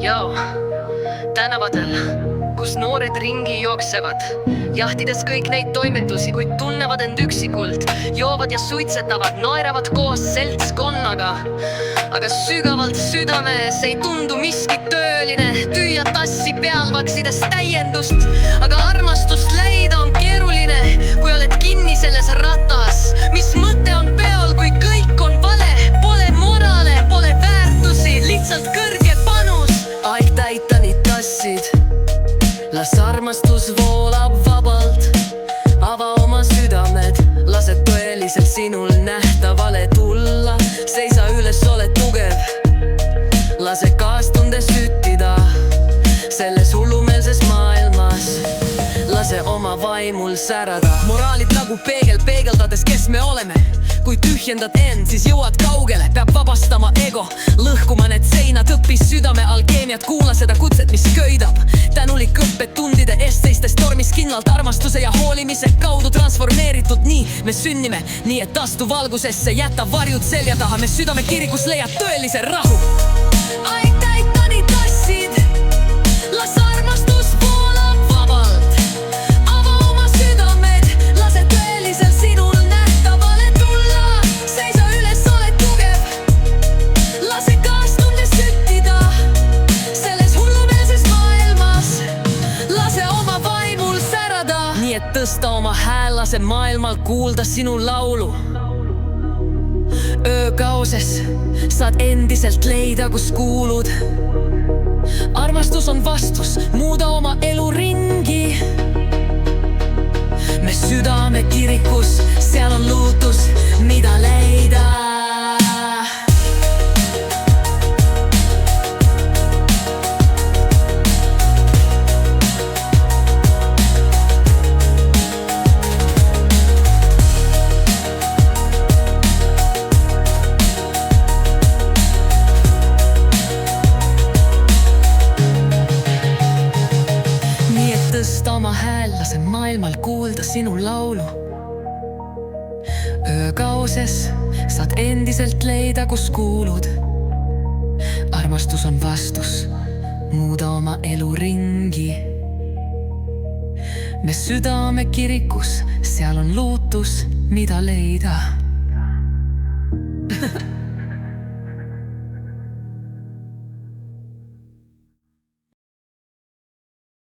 Jao, tänavadel, kus noored ringi jooksevad, jahtides kõik neid toimetusi, kuid tunnevad end üksikult, joovad ja suitsetavad, naeravad koos seltskonnaga. Aga sügavalt südames ei tundu miski tööline, tüüa tassi peal vaksides täiendust, aga armastust leida on keeruline, kui oled kinni selles ratas. Mis mõte on peol, kui kõik on vale, pole moraale, pole väärtusi, lihtsalt kõrge panus. Aeg täita nii tassid, las armastus voolab vabalt, ava oma südamed, lase tõeliselt sinul nähtavale tulla. Seisa üles, oled tugev, lase kaastunde süttida selles hullumeelses maailmas. Lase oma vaimul särada, moraalid nagu peegel, peegeldades, kes me oleme. Kui tühjendad end, siis jõuad kaugele, peab vabastama ego, lõhkuma need seinad, õppis südame alkeemiat, kuula seda kutset, mis köidab. Tänulik õppetundide eest seistes tormis kindlalt armastuse ja hoolimise kaudu transformeeritud. Nii me sünnime, nii et astu valgusesse, jäta varjud selja taha, me südame kirikus leiad tõelise rahu. Aeg täita nii tassid, las armastus voolab vabalt, ava oma südamed, lase tõeliselt sinul nähtavale tulla. Seisa üles, oled tugev, lase kaastunde süttida selles hullumeelses maailmas. Lase oma vaimul särada, nii et tõsta oma hääl, lase maailmal kuulda sinu laulu. Öökaoses saad endiselt leida, kus kuulud. Armastus on vastus, muuda oma elu ringi. Me südame kirikus, seal on luutus, mida leida. Tõsta oma hääl, lase maailmal kuulda sinu laulu. Öökaoses saad endiselt leida, kus kuulud. Armastus on vastus, muuda oma elu ringi. Me südame kirikus, seal on luutus, mida leida.